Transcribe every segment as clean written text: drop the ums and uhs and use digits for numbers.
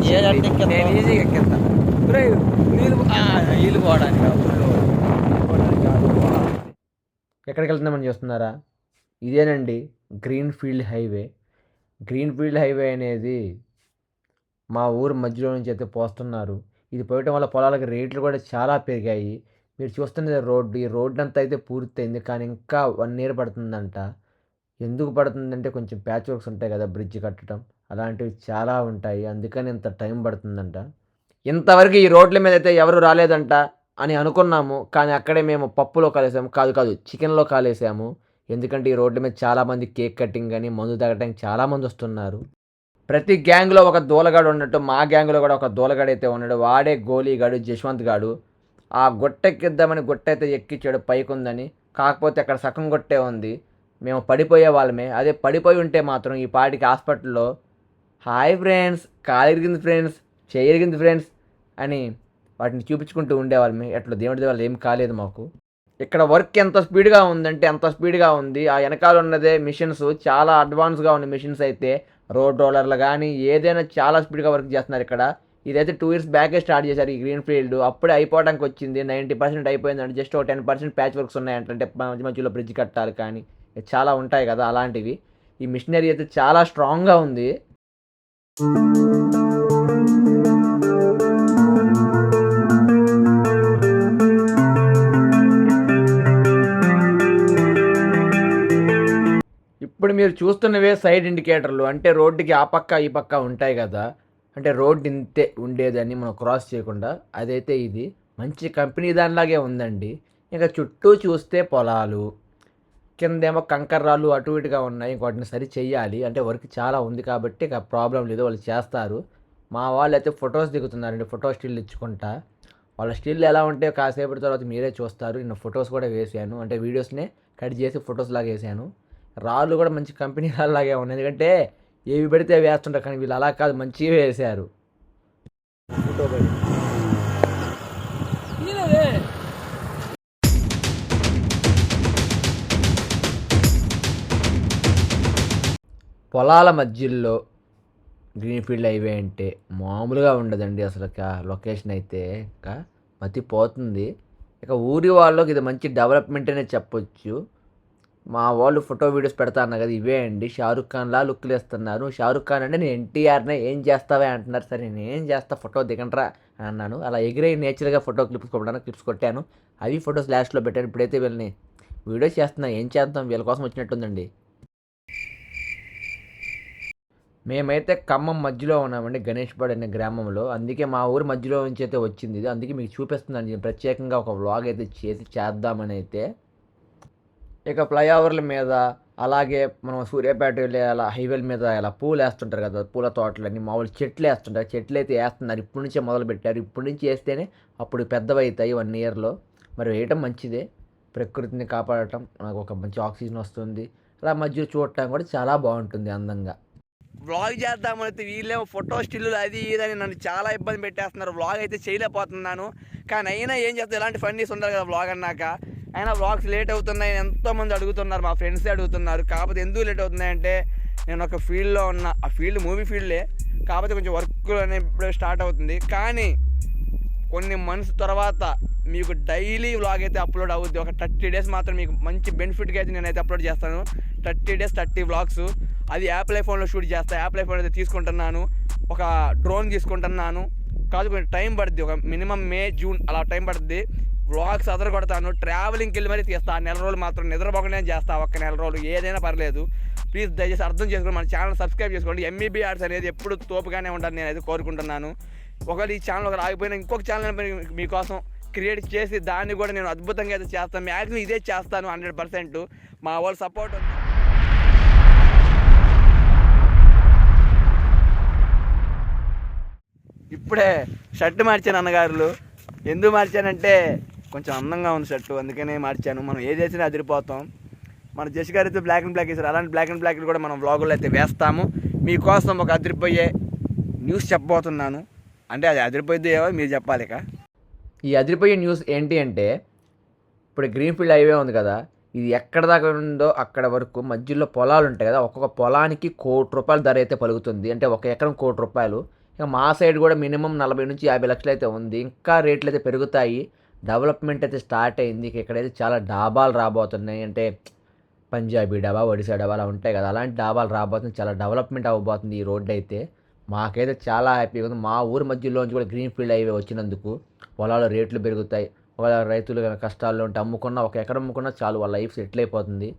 నేను ఈజీగా ఎక్కేస్తా. నీళ్ళు పోవడానికి ఎక్కడికి వెళ్తున్నామని చూస్తున్నారా? ఇదేనండి గ్రీన్ఫీల్డ్ హైవే. గ్రీన్ఫీల్డ్ హైవే అనేది మా ఊరు మధ్యలో నుంచి అయితే పోస్తున్నారు. ఇది పోయటం వల్ల పొలాలకు రేట్లు కూడా చాలా పెరిగాయి. మీరు చూస్తున్నది రోడ్డు. ఈ రోడ్డు అంతా అయితే పూర్తయింది. కానీ ఇంకా 1 ఇయర్ పడుతుందంట. ఎందుకు పడుతుందంటే కొంచెం ప్యాచ్ వర్క్స్ ఉంటాయి కదా బ్రిడ్జ్ కట్టడం. అలాంటివి చాలా ఉంటాయి. అందుకని ఇంత టైం పడుతుందంట. ఇంతవరకు ఈ రోడ్ల మీద అయితే ఎవరు రాలేదంట అని అనుకున్నాము. కానీ అక్కడే మేము పప్పులో కాలేసాము. కాదు చికెన్‌లో కాలేసాము. ఎందుకంటే ఈ రోడ్ల మీద చాలామంది కేక్ కటింగ్ అని, మందు తాగటానికి చాలామంది వస్తున్నారు. ప్రతి గ్యాంగ్‌లో ఒక దూలగాడు ఉన్నట్టు మా గ్యాంగ్‌లో కూడా ఒక దూలగాడైతే ఉన్నాడు. వాడే గోలీగాడు జశ్వంత్ గాడు. ఆ గుట్టెక్కిద్దామని గుట్టయితే ఎక్కించాడు పైకుందని. కాకపోతే అక్కడ సగం గుట్టే ఉంది. మేము పడిపోయే వాళ్ళమే. అదే పడిపోయి ఉంటే మాత్రం ఈ పాటికి హాస్పిటల్‌లో హాయ్ ఫ్రెండ్స్, కాలు ఇరిగింది ఫ్రెండ్స్, చెయ్యి ఇరిగింది ఫ్రెండ్స్ అని వాటిని చూపించుకుంటూ ఉండేవాళ్ళమే. ఎట్లా దేవుడి దయ వల్ల ఏం కాలేదు మాకు. ఇక్కడ వర్క్ ఎంత స్పీడ్‌గా ఉందంటే అంత స్పీడ్‌గా ఉంది. ఆ వెనకాల ఉన్నదే మిషన్స్ చాలా అడ్వాన్స్‌గా ఉన్న మిషన్స్ అయితే రోడ్ రోలర్లు కానీ ఏదైనా చాలా స్పీడ్‌గా వర్క్ చేస్తున్నారు ఇక్కడ. ఇదైతే 2 ఇయర్స్ బ్యాకే స్టార్ట్ చేశారు ఈ గ్రీన్‌ఫీల్డ్. అప్పుడే అయిపోవడానికి వచ్చింది. 90% అయిపోయిందండి. జస్ట్ ఒక 10% ప్యాచ్ వర్క్స్ ఉన్నాయంట. అంటే మధ్య మధ్యలో బ్రిడ్జ్ కట్టాలి కానీ చాలా ఉంటాయి కదా అలాంటివి. ఈ మిషనరీ అయితే చాలా స్ట్రాంగ్‌గా ఉంది. ఇప్పుడు మీరు చూస్తున్నవే సైడ్ ఇండికేటర్లు. అంటే రోడ్డుకి ఆ పక్క, ఈ పక్క ఉంటాయి కదా! అంటే రోడ్ ఇంతే ఉండేదని మనం క్రాస్ చేయకుండా. అదైతే ఇది. మంచి కంపెనీ దానిలాగే ఉందండి. ఇక చుట్టూ చూస్తే పొలాలు. కిందేమో కంకర రాళ్ళు అటు ఇటుగా ఉన్నాయి. వాటిని సరి చెయ్యాలి. అంటే వర్క్ చాలా ఉంది కాబట్టి ఇక ప్రాబ్లమ్ లేదు. వాళ్ళు చేస్తారు. మా వాళ్ళైతే ఫొటోస్ దిగుతున్నారండి. ఫోటో స్టిల్ ఇచ్చుకుంటా. వాళ్ళ స్టిల్ ఎలా ఉంటే కాసేపటి తర్వాత మీరే చూస్తారు. నేను ఫొటోస్ కూడా వేసాను. అంటే వీడియోస్‌నే కట్ చేసి ఫొటోస్ లాగా వేసాను. రాళ్ళు కూడా మంచి కంపెనీ రాళ్ళలాగే ఉన్నాయి. ఎందుకంటే ఏవి పడితే అవి వేస్తుంటారు. కానీ వీళ్ళు అలా కాదు మంచివి వేశారు. ఫోటో పడి పొలాల మధ్యలో గ్రీన్‌ఫీల్డ్ హైవే అంటే మామూలుగా ఉండదండి అసలక. లొకేషన్ అయితే ఇంకా మతిపోతుంది. ఇక ఊరి వాళ్ళకి ఇది మంచి డెవలప్‌మెంట్ అనే చెప్పొచ్చు. మా వాళ్ళు ఫోటో వీడియోస్ పెడతా అన్నారు కదా! ఇవే అండి. 'షారుఖ్ ఖాన్‌లా లుక్కులు ఇస్తున్నారు. 'షారుఖ్ ఖాన్' అంటే నేను 'ఎన్టీఆర్‌నే ఏం చేస్తావే' అంటున్నారు. సరే నేనేం చేస్తా ఫోటో దిగండ్రా అని అన్నాను. అలా ఎగిరి నేచురల్‌గా ఫోటో క్లిప్స్ కొట్టాను. అవి ఫోటోస్ లాస్ట్‌లో పెట్టాను. ఇప్పుడైతే వీళ్ళని వీడియోస్ చేస్తున్నా. ఏం చేద్దాం వీళ్ళ కోసం వచ్చినట్టుందండి. మేమైతే ఖమ్మం మధ్యలో ఉన్నామండి. గణేష్‌పాడు అనే గ్రామంలో. అందుకే మా ఊరు మధ్యలో నుంచి అయితే వచ్చింది ఇది. అందుకే మీకు చూపిస్తున్నాను. నేను ప్రత్యేకంగా ఒక వ్లాగ్ అయితే చేద్దామని అయితే. ఇక ఫ్లైఓవర్ల మీద అలాగే మనం సూర్యాపేట వెళ్ళే అలా హైవేల మీద ఇలా పూలేస్తుంటారు కదా! పూల తోటలని మామూలు చెట్లేస్తుంటారు. చెట్లయితే ఏస్తున్నారు. ఇప్పటి నుంచే మొదలుపెట్టారు. ఇప్పటి నుంచి ఏస్తేనే అప్పుడు పెద్దవవుతాయి 1 ఇయర్‌లో. మరి వేయటం మంచిదే. ప్రకృతిని కాపాడటం మనకు ఒక మంచి ఆక్సిజన్ వస్తుంది. అలా మధ్యలో చూడటం కూడా చాలా బాగుంటుంది అందంగా. వ్లాగ్ చేద్దామంటే వీళ్ళేమో ఫోటో స్టిల్లు అది ఇదని నన్ను చాలా ఇబ్బంది పెట్టేస్తున్నారు. వ్లాగ్ అయితే చేయలేకపోతున్నాను. కానీ అయినా ఏం చేస్తాను, ఇలాంటి ఫన్నీస్ ఉండాలి కదా వ్లాగ్ అన్నాక. అయినా వ్లాగ్స్ లేట్ అవుతున్నాయి ఎంతోమంది అడుగుతున్నారు, మా ఫ్రెండ్సే అడుగుతున్నారు. కాకపోతే ఎందుకు లేట్ అవుతున్నాయంటే నేను ఒక ఫీల్డ్లో ఉన్న, ఆ ఫీల్డ్ మూవీ ఫీల్డే. కాకపోతే కొంచెం వర్క్ అనేది ఇప్పుడే స్టార్ట్ అవుతుంది. కానీ కొన్ని మంత్స్ తర్వాత మీకు డైలీ వ్లాగ్ అయితే అప్లోడ్ అవుద్ది. ఒక 30 డేస్ మాత్రం మీకు మంచి బెనిఫిట్గా అయితే నేనైతే అప్లోడ్ చేస్తాను. 30 డేస్ 30 వ్లాగ్స్. అది యాపిల్ ఐఫోన్లో షూట్ చేస్తాను. యాపిల్ ఐఫోన్ అయితే తీసుకుంటున్నాను. ఒక డ్రోన్ తీసుకుంటున్నాను. కాదు కొంచెం టైం పడుద్ది. ఒక మినిమం మే జూన్ అలా టైం పడుద్ది. వ్లాగ్స్ అదర కొడతాను. ట్రావెలింగ్కి వెళ్ళి మరీ తీస్తాను. నెల రోజులు మాత్రం నిద్రపోకుండా చేస్తాను. ఒక్క నెల రోజులు ఏదైనా పర్లేదు. ప్లీజ్ దయచేసి అర్థం చేసుకోండి. మన ఛానల్ సబ్స్క్రైబ్ చేసుకోండి. ఎంఈబీ ఆర్ట్స్ అనేది ఎప్పుడు తోపుగానే ఉండాలని నేనైతే కోరుకుంటున్నాను. ఒకవేళ ఈ ఛానల్ ఒకరు ఆగిపోయినా ఇంకొక ఛానల్ మీకోసం క్రియేట్ చేసి దాన్ని కూడా నేను అద్భుతంగా అయితే చేస్తాను. మ్యాక్సిమం ఇదే చేస్తాను 100%. మా వాళ్ళ సపోర్ట్ ఉంది. ఇప్పుడే షర్ట్ మార్చాను అన్నగారులు. ఎందుకు మార్చానంటే కొంచెం అందంగా ఉంది షర్టు, అందుకనే మార్చాను. మనం ఏది వేసినా అదిరిపోతాం. మన జస్ట్ గారు అయితే బ్లాక్ అండ్ బ్లాక్ వేసారు. అలాంటి బ్లాక్ అండ్ బ్లాక్ కూడా మనం వ్లాగుల్లో అయితే వేస్తాము. మీకోసం ఒక అదిరిపోయే న్యూస్ చెప్పబోతున్నాను. అంటే అది అదిరిపోయిద్ది ఏమో మీరు చెప్పాలి. ఇక ఈ అదిరిపోయే న్యూస్ ఏంటి అంటే, ఇప్పుడు గ్రీన్‌ఫీల్డ్ హైవే ఉంది కదా! ఇది ఎక్కడ దాకా ఉందో అక్కడ వరకు మధ్యలో పొలాలు ఉంటాయి కదా! ఒక్కొక్క పొలానికి ₹1,00,00,000 ధర అయితే పలుకుతుంది. అంటే ఒక ఎకరం ₹1,00,00,000. ఇక మా సైడ్ కూడా మినిమం 40-50 లక్షలు అయితే ఉంది. ఇంకా రేట్లు అయితే పెరుగుతాయి. డెవలప్మెంట్ అయితే స్టార్ట్ అయింది. ఇక్కడైతే చాలా డాబాలు రాబోతున్నాయి. అంటే పంజాబీ డాబా, ఒడిశా డాబా అలా ఉంటాయి కదా, అలాంటి డాబాలు రాబోతుంది. చాలా డెవలప్మెంట్ అవ్వబోతుంది ఈ రోడ్డు అయితే. మాకైతే చాలా హ్యాపీగా ఉంది. మా ఊరి మధ్యలోంచి కూడా గ్రీన్ ఫీల్డ్ హైవే వచ్చినందుకు పొలాల రేట్లు పెరుగుతాయి. ఒకవేళ రైతులు కనుక కష్టాల్లో ఉంటే అమ్ముకున్న ఒక ఎకరం అమ్ముకున్నా చాలు, వాళ్ళ లైఫ్ సెటిల్ అయిపోతుంది.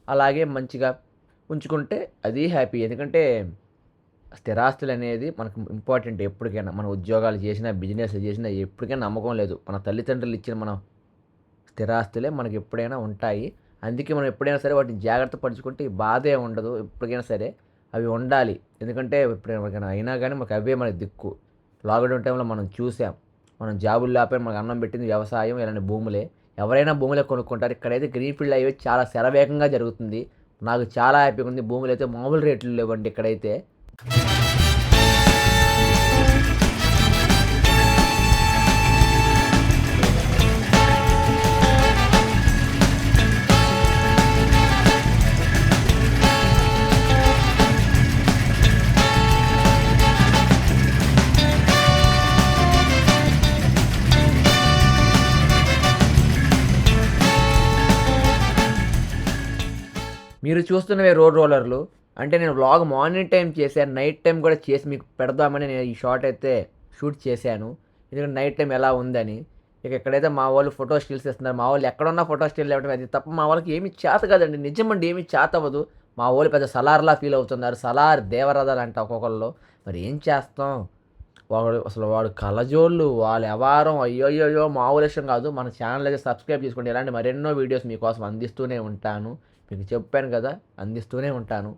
అలాగే మంచిగా ఉంచుకుంటే అది హ్యాపీ. ఎందుకంటే స్థిరాస్తులు అనేది మనకు ఇంపార్టెంట్ ఎప్పటికైనా. మన ఉద్యోగాలు చేసినా, బిజినెస్ చేసినా ఎప్పటికైనా నమ్మకం లేదు. మన తల్లిదండ్రులు ఇచ్చిన మన స్థిరాస్తులే మనకి ఎప్పుడైనా ఉంటాయి. అందుకే మనం ఎప్పుడైనా సరే వాటిని జాగ్రత్త పరుచుకుంటే ఈ బాధే ఉండదు. ఎప్పటికైనా సరే అవి ఉండాలి. ఎందుకంటే ఎప్పుడైనా అయినా కానీ మనకు అవే మనకి దిక్కు. లాక్డౌన్ టైంలో మనం చూసాం. మనం జాబులు లేకపోయినా మనకు అన్నం పెట్టింది వ్యవసాయం, ఇలాంటి భూములే. ఎవరైనా భూములే కొనుక్కుంటారు. ఇక్కడైతే గ్రీన్ ఫీల్డ్ హైవే చాలా శరవేగంగా జరుగుతుంది. నాకు చాలా హ్యాపీగా ఉంది. భూములు అయితే మామూలు రేట్లు లేవండి ఇక్కడైతే. మీరు చూస్తున్నవే రోడ్ రోలర్లు. అంటే నేను వ్లాగ్ మార్నింగ్ టైం చేశాను. నైట్ టైం కూడా చేసి మీకు పెడదామని నేను ఈ షాట్ అయితే షూట్ చేశాను. ఎందుకంటే నైట్ టైం ఎలా ఉందని. ఇక ఇక్కడైతే మా వాళ్ళు ఫోటో స్టిల్స్ ఇస్తున్నారు. మా వాళ్ళు ఎక్కడున్నా ఫోటో స్టిల్ ఇవ్వడం, అది తప్ప మా వాళ్ళకి ఏమీ చేత కాదండి. నిజమండి, ఏమీ చేత అవ్వదు. మా వాళ్ళు పెద్ద సలార్లా ఫీల్ అవుతున్నారు. సలార్ దేవరథాలు అంట ఒక్కొక్కళ్ళు. మరి ఏం చేస్తాం. వాడు కళ్ళజోళ్ళు, వాళ్ళ వ్యవహారం అయ్యోయ్యో మామూలు విషయం కాదు. మన ఛానల్ అయితే సబ్స్క్రైబ్ చేసుకోండి. ఇలాంటి మరెన్నో వీడియోస్ మీకోసం అందిస్తూనే ఉంటాను. మీకు చెప్పాను కదా, అందిస్తూనే ఉంటాను.